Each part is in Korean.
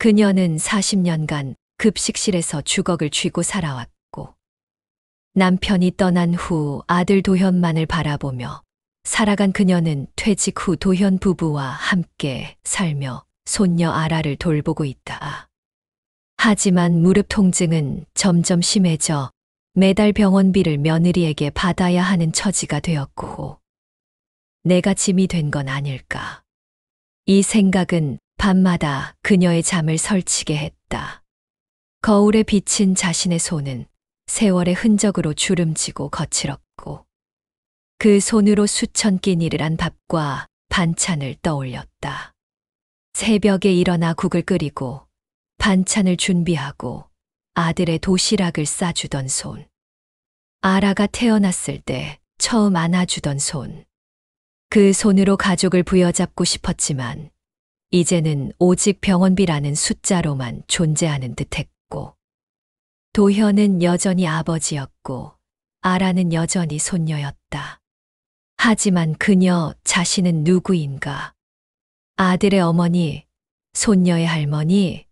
그녀는 40년간 급식실에서 주걱을 쥐고 살아왔고, 남편이 떠난 후 아들 도현만을 바라보며 살아간 그녀는 퇴직 후 도현 부부와 함께 살며 손녀 아라를 돌보고 있다. 하지만 무릎 통증은 점점 심해져 매달 병원비를 며느리에게 받아야 하는 처지가 되었고, 내가 짐이 된 건 아닐까. 이 생각은 밤마다 그녀의 잠을 설치게 했다. 거울에 비친 자신의 손은 세월의 흔적으로 주름지고 거칠었고, 그 손으로 수천 끼니를 한 밥과 반찬을 떠올렸다. 새벽에 일어나 국을 끓이고 반찬을 준비하고 아들의 도시락을 싸주던 손. 아라가 태어났을 때 처음 안아주던 손. 그 손으로 가족을 부여잡고 싶었지만 이제는 오직 병원비라는 숫자로만 존재하는 듯했고, 도현은 여전히 아버지였고 아라는 여전히 손녀였다. 하지만 그녀 자신은 누구인가? 아들의 어머니, 손녀의 할머니,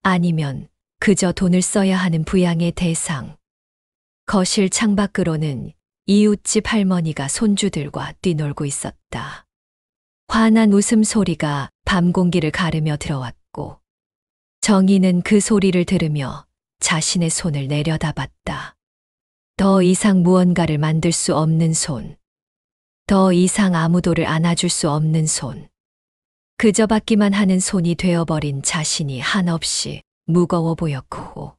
아니면 그저 돈을 써야 하는 부양의 대상. 거실 창밖으로는 이웃집 할머니가 손주들과 뛰놀고 있었다. 환한 웃음소리가 밤 공기를 가르며 들어왔고, 정희는 그 소리를 들으며 자신의 손을 내려다봤다. 더 이상 무언가를 만들 수 없는 손. 더 이상 아무도를 안아줄 수 없는 손. 그저 받기만 하는 손이 되어버린 자신이 한없이 무거워 보였고,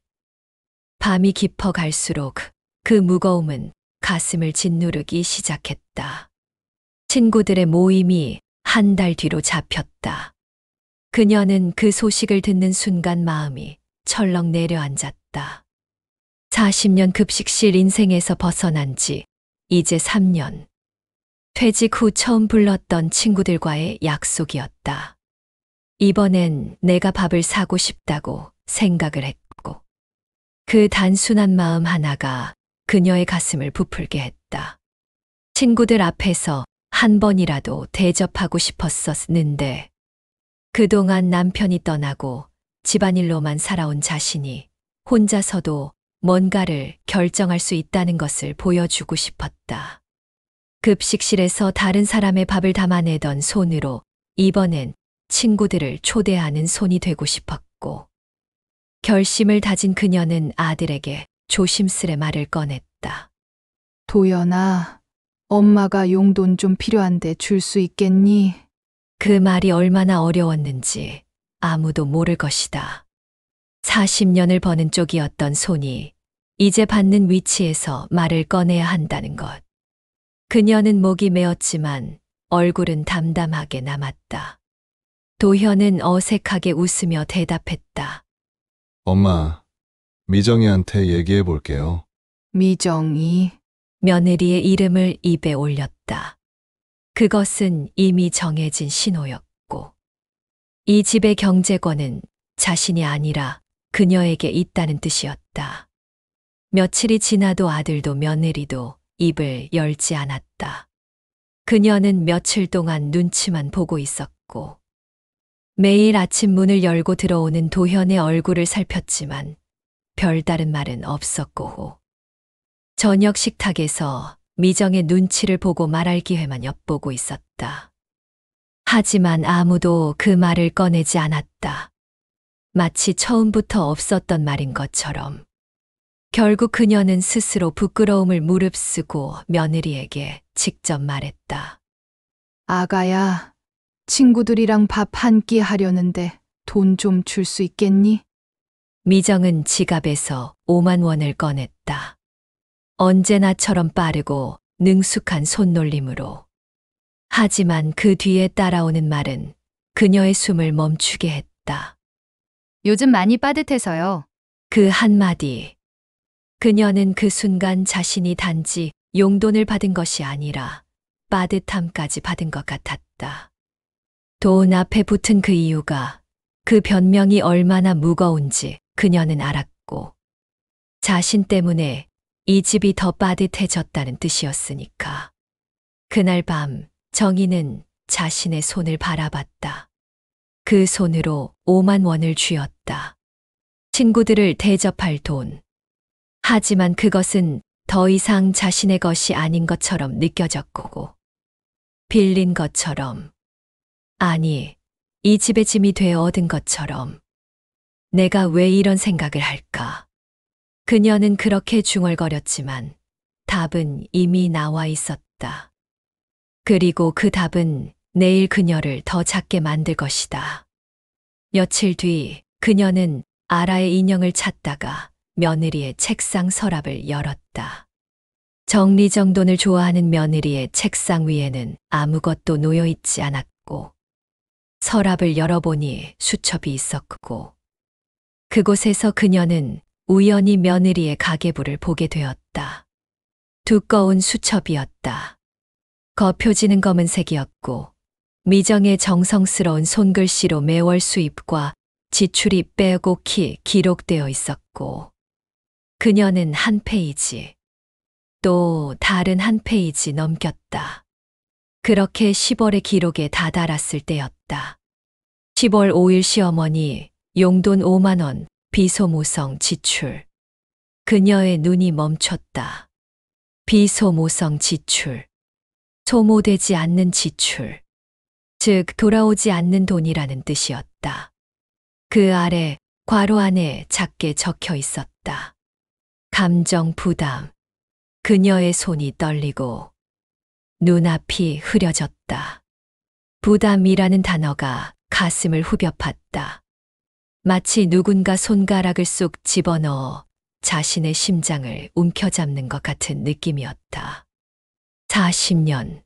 밤이 깊어갈수록 그 무거움은 가슴을 짓누르기 시작했다. 친구들의 모임이 한 달 뒤로 잡혔다. 그녀는 그 소식을 듣는 순간 마음이 철렁 내려앉았다. 40년 급식실 인생에서 벗어난 지 이제 3년. 퇴직 후 처음 불렀던 친구들과의 약속이었다. 이번엔 내가 밥을 사고 싶다고 생각을 했고, 그 단순한 마음 하나가 그녀의 가슴을 부풀게 했다. 친구들 앞에서 한 번이라도 대접하고 싶었었는데, 그동안 남편이 떠나고 집안일로만 살아온 자신이 혼자서도 뭔가를 결정할 수 있다는 것을 보여주고 싶었다. 급식실에서 다른 사람의 밥을 담아내던 손으로 이번엔 친구들을 초대하는 손이 되고 싶었고, 결심을 다진 그녀는 아들에게 조심스레 말을 꺼냈다. 도연아, 엄마가 용돈 좀 필요한데 줄 수 있겠니? 그 말이 얼마나 어려웠는지 아무도 모를 것이다. 40년을 버는 쪽이었던 손이 이제 받는 위치에서 말을 꺼내야 한다는 것. 그녀는 목이 메었지만 얼굴은 담담하게 남았다. 도현은 어색하게 웃으며 대답했다. 엄마, 미정이한테 얘기해 볼게요. 미정이. 며느리의 이름을 입에 올렸다. 그것은 이미 정해진 신호였고, 이 집의 경제권은 자신이 아니라 그녀에게 있다는 뜻이었다. 며칠이 지나도 아들도 며느리도 입을 열지 않았다. 그녀는 며칠 동안 눈치만 보고 있었고, 매일 아침 문을 열고 들어오는 도현의 얼굴을 살폈지만 별다른 말은 없었고, 저녁 식탁에서 미정의 눈치를 보고 말할 기회만 엿보고 있었다. 하지만 아무도 그 말을 꺼내지 않았다. 마치 처음부터 없었던 말인 것처럼. 결국 그녀는 스스로 부끄러움을 무릅쓰고 며느리에게 직접 말했다. 아가야, 친구들이랑 밥 한 끼 하려는데 돈 좀 줄 수 있겠니? 미정은 지갑에서 5만 원을 꺼냈다. 언제나처럼 빠르고 능숙한 손놀림으로. 하지만 그 뒤에 따라오는 말은 그녀의 숨을 멈추게 했다. 요즘 많이 빠듯해서요. 그 한마디. 그녀는 그 순간 자신이 단지 용돈을 받은 것이 아니라 빠듯함까지 받은 것 같았다. 돈 앞에 붙은 그 이유가, 그 변명이 얼마나 무거운지 그녀는 알았고, 자신 때문에 이 집이 더 빠듯해졌다는 뜻이었으니까. 그날 밤 정희는 자신의 손을 바라봤다. 그 손으로 5만 원을 쥐었다. 친구들을 대접할 돈. 하지만 그것은 더 이상 자신의 것이 아닌 것처럼 느껴졌고, 빌린 것처럼, 아니, 이 집의 짐이 되어 얻은 것처럼. 내가 왜 이런 생각을 할까? 그녀는 그렇게 중얼거렸지만 답은 이미 나와 있었다. 그리고 그 답은 내일 그녀를 더 작게 만들 것이다. 며칠 뒤 그녀는 아라의 인형을 찾다가 며느리의 책상 서랍을 열었다. 정리정돈을 좋아하는 며느리의 책상 위에는 아무것도 놓여 있지 않았고, 서랍을 열어보니 수첩이 있었고, 그곳에서 그녀는 우연히 며느리의 가계부를 보게 되었다. 두꺼운 수첩이었다. 겉표지는 검은색이었고, 미정의 정성스러운 손글씨로 매월 수입과 지출이 빼곡히 기록되어 있었고, 그녀는 한 페이지, 또 다른 한 페이지 넘겼다. 그렇게 10월의 기록에 다다랐을 때였다. 10월 5일 시어머니 용돈 5만 원 비소모성 지출. 그녀의 눈이 멈췄다. 비소모성 지출. 소모되지 않는 지출. 즉 돌아오지 않는 돈이라는 뜻이었다. 그 아래 괄호 안에 작게 적혀 있었다. 감정 부담. 그녀의 손이 떨리고 눈앞이 흐려졌다. 부담이라는 단어가 가슴을 후벼 팠다. 마치 누군가 손가락을 쏙 집어넣어 자신의 심장을 움켜잡는 것 같은 느낌이었다. 40년.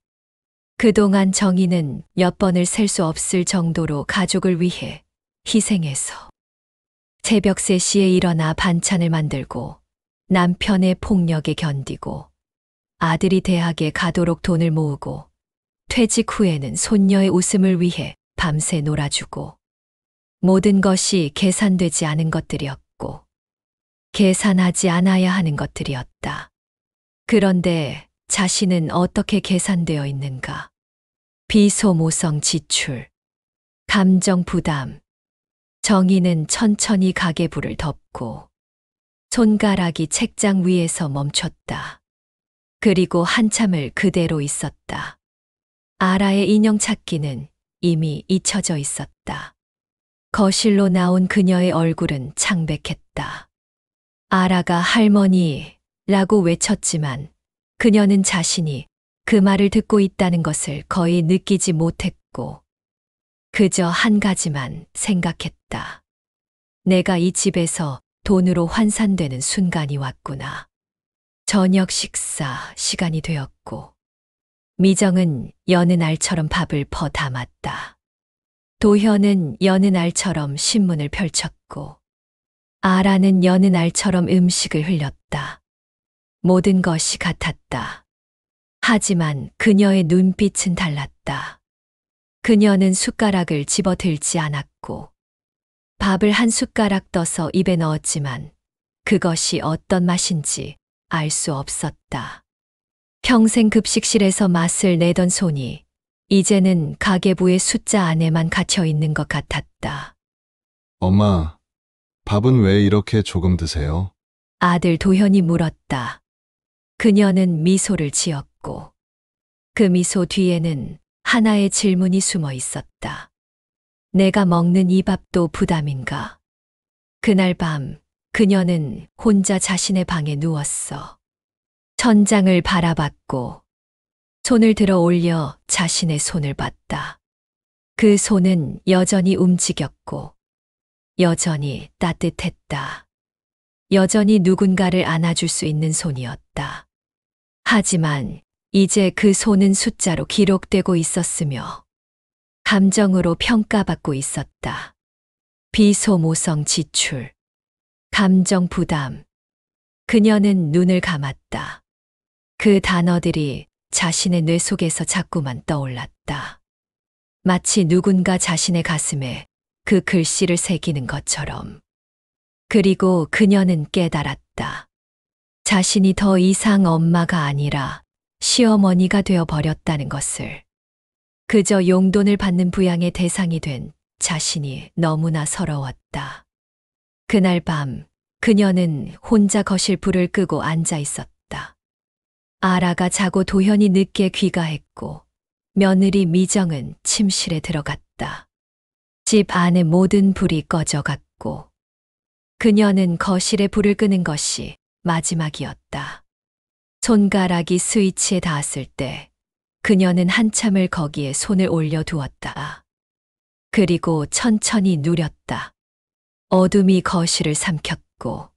그동안 정희는 몇 번을 셀 수 없을 정도로 가족을 위해 희생해서 새벽 3시에 일어나 반찬을 만들고 남편의 폭력에 견디고 아들이 대학에 가도록 돈을 모으고 퇴직 후에는 손녀의 웃음을 위해 밤새 놀아주고 모든 것이 계산되지 않은 것들이었고 계산하지 않아야 하는 것들이었다. 그런데 자신은 어떻게 계산되어 있는가? 비소모성 지출, 감정 부담. 정희는 천천히 가계부를 덮고 손가락이 책장 위에서 멈췄다. 그리고 한참을 그대로 있었다. 아라의 인형 찾기는 이미 잊혀져 있었다. 거실로 나온 그녀의 얼굴은 창백했다. 아라가 할머니라고 외쳤지만 그녀는 자신이 그 말을 듣고 있다는 것을 거의 느끼지 못했고 그저 한 가지만 생각했다. 내가 이 집에서 돈으로 환산되는 순간이 왔구나. 저녁 식사 시간이 되었고 미정은 여느 날처럼 밥을 퍼 담았다. 도현은 여느 날처럼 신문을 펼쳤고 아라는 여느 날처럼 음식을 흘렸다. 모든 것이 같았다. 하지만 그녀의 눈빛은 달랐다. 그녀는 숟가락을 집어들지 않았고 밥을 한 숟가락 떠서 입에 넣었지만 그것이 어떤 맛인지 알 수 없었다. 평생 급식실에서 맛을 내던 손이 이제는 가계부의 숫자 안에만 갇혀 있는 것 같았다. 엄마, 밥은 왜 이렇게 조금 드세요? 아들 도현이 물었다. 그녀는 미소를 지었고 그 미소 뒤에는 하나의 질문이 숨어 있었다. 내가 먹는 이 밥도 부담인가? 그날 밤 그녀는 혼자 자신의 방에 누웠어. 천장을 바라봤고 손을 들어 올려 자신의 손을 봤다. 그 손은 여전히 움직였고 여전히 따뜻했다. 여전히 누군가를 안아줄 수 있는 손이었다. 하지만 이제 그 손은 숫자로 기록되고 있었으며 감정으로 평가받고 있었다. 비소모성 지출, 감정 부담. 그녀는 눈을 감았다. 그 단어들이 자신의 뇌 속에서 자꾸만 떠올랐다. 마치 누군가 자신의 가슴에 그 글씨를 새기는 것처럼. 그리고 그녀는 깨달았다. 자신이 더 이상 엄마가 아니라 시어머니가 되어 버렸다는 것을. 그저 용돈을 받는 부양의 대상이 된 자신이 너무나 서러웠다. 그날 밤 그녀는 혼자 거실 불을 끄고 앉아 있었다. 아라가 자고 도현이 늦게 귀가했고 며느리 미정은 침실에 들어갔다. 집 안의 모든 불이 꺼져갔고 그녀는 거실에 불을 끄는 것이 마지막이었다. 손가락이 스위치에 닿았을 때 그녀는 한참을 거기에 손을 올려두었다. 그리고 천천히 누렸다. 어둠이 거실을 삼켰고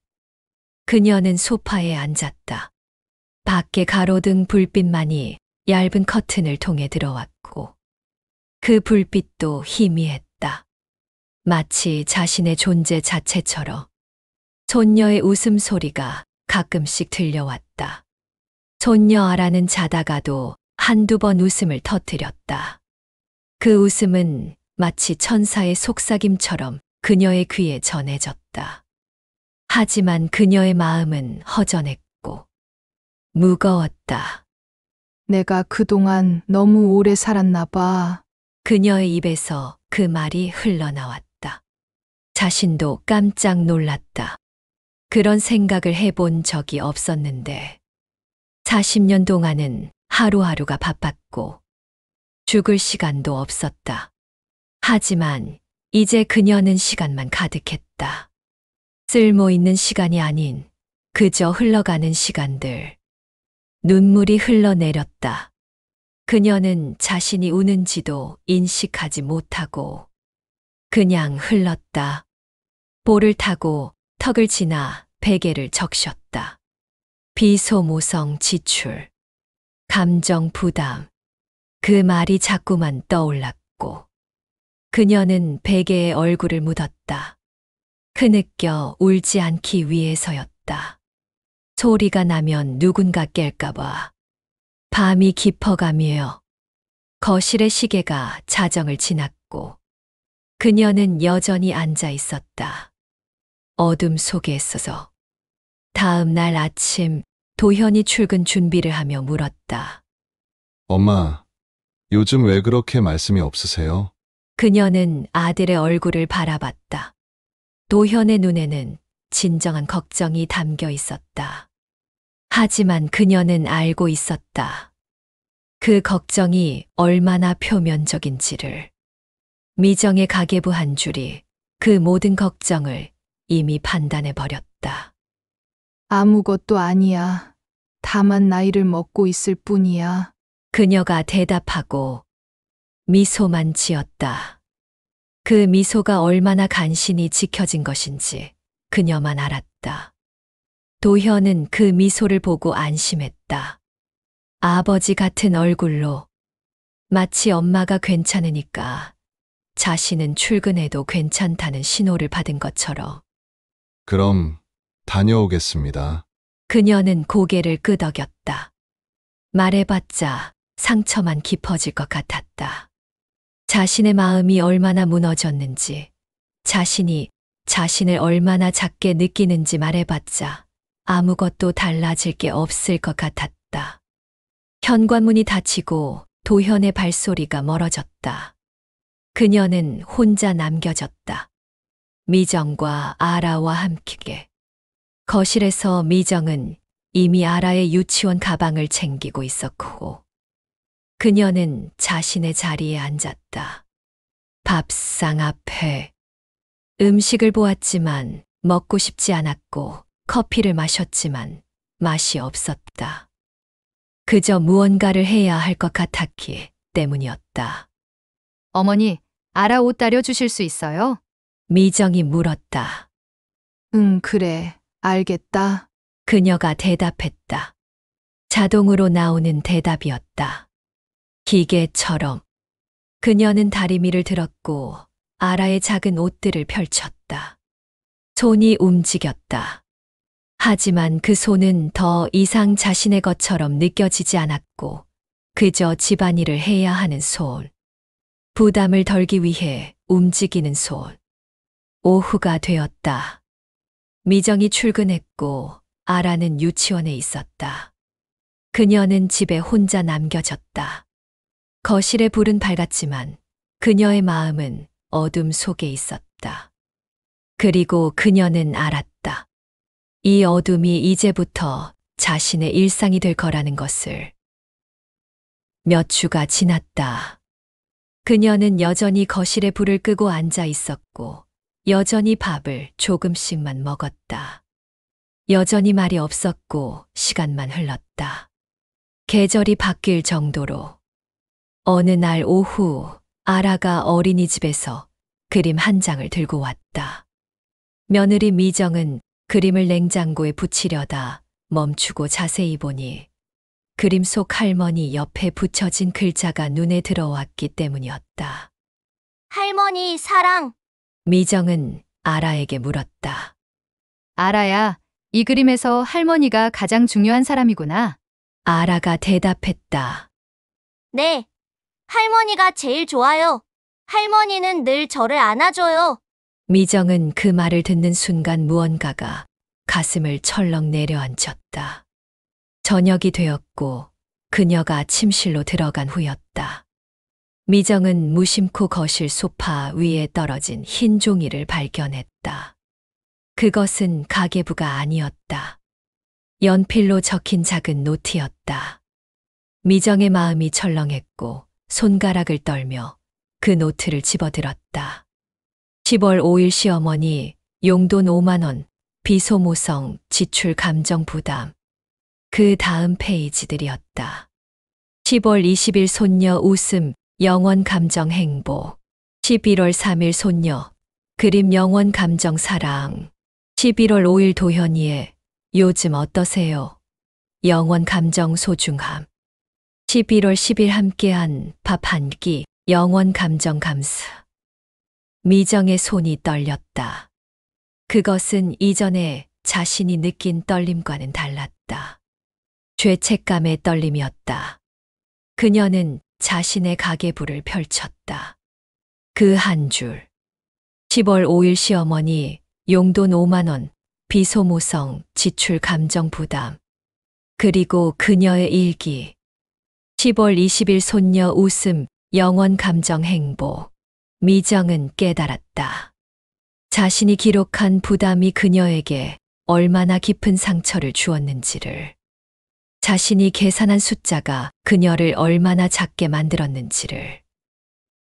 그녀는 소파에 앉았다. 밖에 가로등 불빛만이 얇은 커튼을 통해 들어왔고 그 불빛도 희미했다. 마치 자신의 존재 자체처럼. 손녀의 웃음소리가 가끔씩 들려왔다. 손녀 아라는 자다가도 한두 번 웃음을 터뜨렸다. 그 웃음은 마치 천사의 속삭임처럼 그녀의 귀에 전해졌다. 하지만 그녀의 마음은 허전했고 무거웠다. 내가 그동안 너무 오래 살았나 봐. 그녀의 입에서 그 말이 흘러나왔다. 자신도 깜짝 놀랐다. 그런 생각을 해본 적이 없었는데 40년 동안은 하루하루가 바빴고 죽을 시간도 없었다. 하지만 이제 그녀는 시간만 가득했다. 쓸모 있는 시간이 아닌 그저 흘러가는 시간들. 눈물이 흘러내렸다. 그녀는 자신이 우는지도 인식하지 못하고 그냥 흘렀다. 볼을 타고 턱을 지나 베개를 적셨다. 비소모성 지출, 감정 부담, 그 말이 자꾸만 떠올랐고 그녀는 베개에 얼굴을 묻었다. 흐느껴 울지 않기 위해서였다. 소리가 나면 누군가 깰까봐. 밤이 깊어가며 거실의 시계가 자정을 지났고 그녀는 여전히 앉아 있었다. 어둠 속에 있어서. 다음 날 아침 도현이 출근 준비를 하며 물었다. 엄마, 요즘 왜 그렇게 말씀이 없으세요? 그녀는 아들의 얼굴을 바라봤다. 도현의 눈에는 진정한 걱정이 담겨 있었다. 하지만 그녀는 알고 있었다. 그 걱정이 얼마나 표면적인지를. 미정의 가계부 한 줄이 그 모든 걱정을 이미 판단해 버렸다. 아무것도 아니야. 다만 나이를 먹고 있을 뿐이야. 그녀가 대답하고 미소만 지었다. 그 미소가 얼마나 간신히 지켜진 것인지 그녀만 알았다. 도현은 그 미소를 보고 안심했다. 아버지 같은 얼굴로 마치 엄마가 괜찮으니까 자신은 출근해도 괜찮다는 신호를 받은 것처럼. 그럼 다녀오겠습니다. 그녀는 고개를 끄덕였다. 말해봤자 상처만 깊어질 것 같았다. 자신의 마음이 얼마나 무너졌는지, 자신이 자신을 얼마나 작게 느끼는지 말해봤자 아무것도 달라질 게 없을 것 같았다. 현관문이 닫히고 도현의 발소리가 멀어졌다. 그녀는 혼자 남겨졌다. 미정과 아라와 함께. 거실에서 미정은 이미 아라의 유치원 가방을 챙기고 있었고 그녀는 자신의 자리에 앉았다. 밥상 앞에 음식을 보았지만 먹고 싶지 않았고 커피를 마셨지만 맛이 없었다. 그저 무언가를 해야 할 것 같았기 때문이었다. 어머니, 아라 옷 다려 주실 수 있어요? 미정이 물었다. 응, 그래. 알겠다. 그녀가 대답했다. 자동으로 나오는 대답이었다. 기계처럼. 그녀는 다리미를 들었고 아라의 작은 옷들을 펼쳤다. 손이 움직였다. 하지만 그 손은 더 이상 자신의 것처럼 느껴지지 않았고 그저 집안일을 해야 하는 손. 부담을 덜기 위해 움직이는 손. 오후가 되었다. 미정이 출근했고 아라는 유치원에 있었다. 그녀는 집에 혼자 남겨졌다. 거실의 불은 밝았지만 그녀의 마음은 어둠 속에 있었다. 그리고 그녀는 알았다. 이 어둠이 이제부터 자신의 일상이 될 거라는 것을. 몇 주가 지났다. 그녀는 여전히 거실에 불을 끄고 앉아 있었고, 여전히 밥을 조금씩만 먹었다. 여전히 말이 없었고, 시간만 흘렀다. 계절이 바뀔 정도로. 어느 날 오후, 아라가 어린이집에서 그림 한 장을 들고 왔다. 며느리 미정은 그림을 냉장고에 붙이려다 멈추고 자세히 보니 그림 속 할머니 옆에 붙여진 글자가 눈에 들어왔기 때문이었다. 할머니 사랑. 미정은 아라에게 물었다. 아라야, 이 그림에서 할머니가 가장 중요한 사람이구나. 아라가 대답했다. 네. 할머니가 제일 좋아요. 할머니는 늘 저를 안아줘요. 미정은 그 말을 듣는 순간 무언가가 가슴을 철렁 내려앉혔다. 저녁이 되었고 그녀가 침실로 들어간 후였다. 미정은 무심코 거실 소파 위에 떨어진 흰 종이를 발견했다. 그것은 가계부가 아니었다. 연필로 적힌 작은 노트였다. 미정의 마음이 철렁했고 손가락을 떨며 그 노트를 집어들었다. 10월 5일 시어머니 용돈 5만 원, 비소모성 지출 감정 부담. 그 다음 페이지들이었다. 10월 20일 손녀 웃음, 영원 감정 행복. 11월 3일 손녀, 그림 영원 감정 사랑. 11월 5일 도현이의 요즘 어떠세요? 영원 감정 소중함. 11월 10일 함께한 밥 한 끼, 영원 감정 감사. 미정의 손이 떨렸다. 그것은 이전에 자신이 느낀 떨림과는 달랐다. 죄책감의 떨림이었다. 그녀는 자신의 가계부를 펼쳤다. 그 한 줄. 10월 5일 시어머니, 용돈 5만 원, 비소모성, 지출 감정 부담. 그리고 그녀의 일기. 10월 20일 손녀 웃음, 영원 감정 행복. 미정은 깨달았다. 자신이 기록한 부담이 그녀에게 얼마나 깊은 상처를 주었는지를. 자신이 계산한 숫자가 그녀를 얼마나 작게 만들었는지를.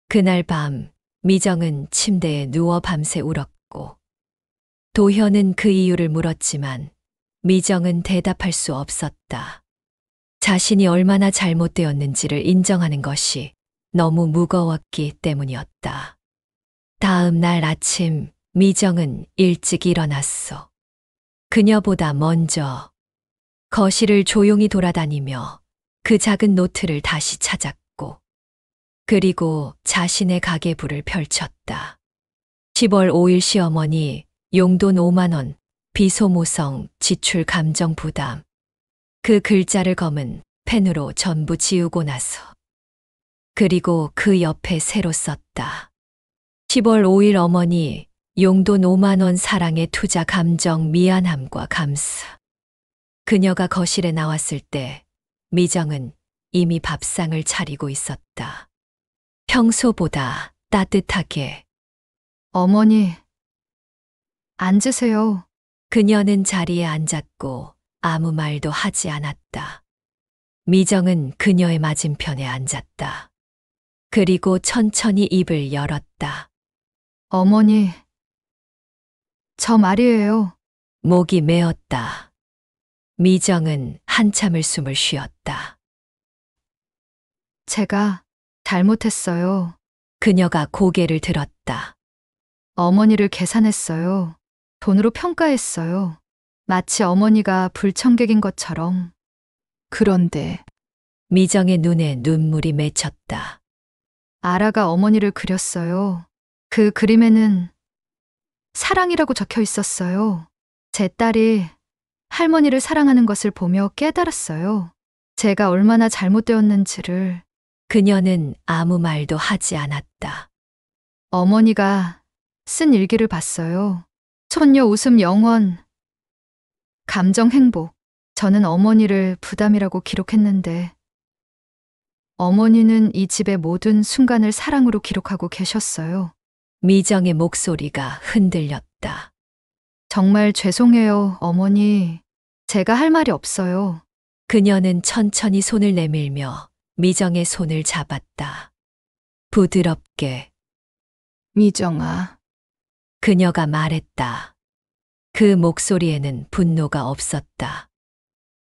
그날 밤, 미정은 침대에 누워 밤새 울었고, 도현은 그 이유를 물었지만 미정은 대답할 수 없었다. 자신이 얼마나 잘못되었는지를 인정하는 것이 너무 무거웠기 때문이었다. 다음 날 아침, 미정은 일찍 일어났어. 그녀보다 먼저 거실을 조용히 돌아다니며 그 작은 노트를 다시 찾았고, 그리고 자신의 가계부를 펼쳤다. 10월 5일 시어머니, 용돈 5만 원, 비소모성, 지출 감정 부담. 그 글자를 검은 펜으로 전부 지우고 나서. 그리고 그 옆에 새로 썼다. 10월 5일 어머니, 용돈 5만 원 사랑의 투자 감정 미안함과 감사. 그녀가 거실에 나왔을 때 미정은 이미 밥상을 차리고 있었다. 평소보다 따뜻하게. 어머니, 앉으세요. 그녀는 자리에 앉았고 아무 말도 하지 않았다. 미정은 그녀의 맞은편에 앉았다. 그리고 천천히 입을 열었다. 어머니, 저 말이에요. 목이 메었다. 미정은 한참을 숨을 쉬었다. 제가 잘못했어요. 그녀가 고개를 들었다. 어머니를 계산했어요. 돈으로 평가했어요. 마치 어머니가 불청객인 것처럼. 그런데 미정의 눈에 눈물이 맺혔다. 아라가 어머니를 그렸어요. 그 그림에는 사랑이라고 적혀 있었어요. 제 딸이 할머니를 사랑하는 것을 보며 깨달았어요. 제가 얼마나 잘못되었는지를. 그녀는 아무 말도 하지 않았다. 어머니가 쓴 일기를 봤어요. 손녀 웃음 영원, 감정 행복. 저는 어머니를 부담이라고 기록했는데, 어머니는 이 집의 모든 순간을 사랑으로 기록하고 계셨어요. 미정의 목소리가 흔들렸다. 정말 죄송해요, 어머니. 제가 할 말이 없어요. 그녀는 천천히 손을 내밀며 미정의 손을 잡았다. 부드럽게 미정아, 그녀가 말했다. 그 목소리에는 분노가 없었다.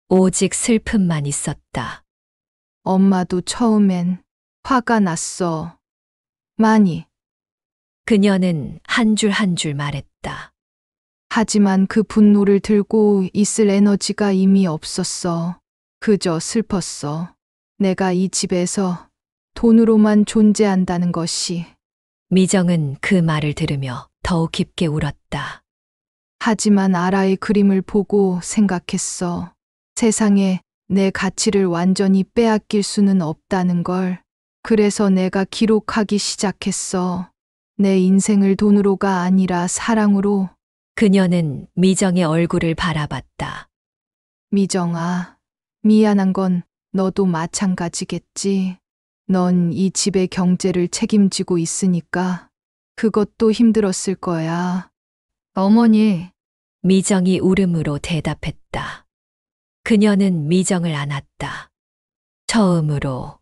오직 슬픔만 있었다. 엄마도 처음엔 화가 났어. 많이. 그녀는 한 줄 한 줄 말했다. 하지만 그 분노를 들고 있을 에너지가 이미 없었어. 그저 슬펐어. 내가 이 집에서 돈으로만 존재한다는 것이. 미정은 그 말을 들으며 더욱 깊게 울었다. 하지만 아라의 그림을 보고 생각했어. 세상에 내 가치를 완전히 빼앗길 수는 없다는 걸. 그래서 내가 기록하기 시작했어. 내 인생을 돈으로가 아니라 사랑으로. 그녀는 미정의 얼굴을 바라봤다. 미정아, 미안한 건 너도 마찬가지겠지. 넌 이 집의 경제를 책임지고 있으니까 그것도 힘들었을 거야. 어머니, 미정이 울음으로 대답했다. 그녀는 미정을 안았다. 처음으로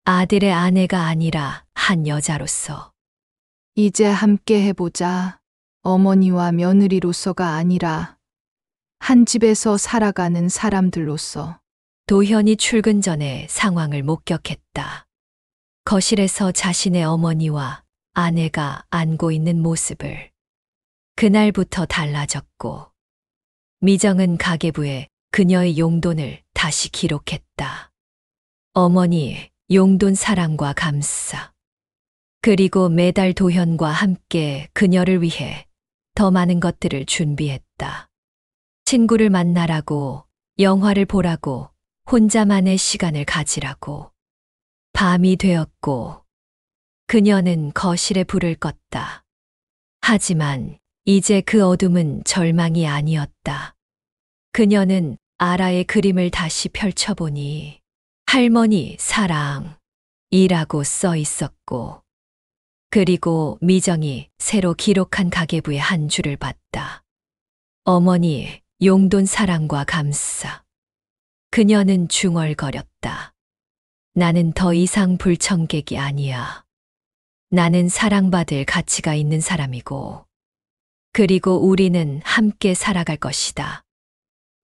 아들의 아내가 아니라 한 여자로서. 이제 함께 해보자. 어머니와 며느리로서가 아니라 한 집에서 살아가는 사람들로서. 도현이 출근 전에 상황을 목격했다. 거실에서 자신의 어머니와 아내가 안고 있는 모습을. 그날부터 달라졌고, 미정은 가계부에 그녀의 용돈을 다시 기록했다. 어머니, 용돈 사랑과 감사. 그리고 매달 도현과 함께 그녀를 위해 더 많은 것들을 준비했다. 친구를 만나라고, 영화를 보라고, 혼자만의 시간을 가지라고. 밤이 되었고, 그녀는 거실에 불을 껐다. 하지만 이제 그 어둠은 절망이 아니었다. 그녀는 아라의 그림을 다시 펼쳐보니 할머니 사랑이라고 써 있었고, 그리고 미정이 새로 기록한 가계부의 한 줄을 봤다. 어머니, 용돈 사랑과 감사. 그녀는 중얼거렸다. 나는 더 이상 불청객이 아니야. 나는 사랑받을 가치가 있는 사람이고, 그리고 우리는 함께 살아갈 것이다.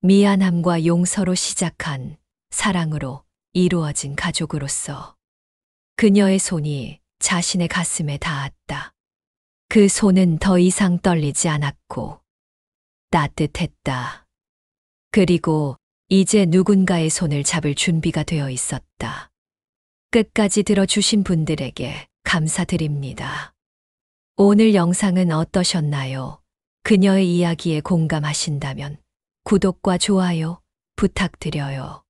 미안함과 용서로 시작한 사랑으로 이루어진 가족으로서. 그녀의 손이 자신의 가슴에 닿았다. 그 손은 더 이상 떨리지 않았고 따뜻했다. 그리고 이제 누군가의 손을 잡을 준비가 되어 있었다. 끝까지 들어주신 분들에게 감사드립니다. 오늘 영상은 어떠셨나요? 그녀의 이야기에 공감하신다면 구독과 좋아요 부탁드려요.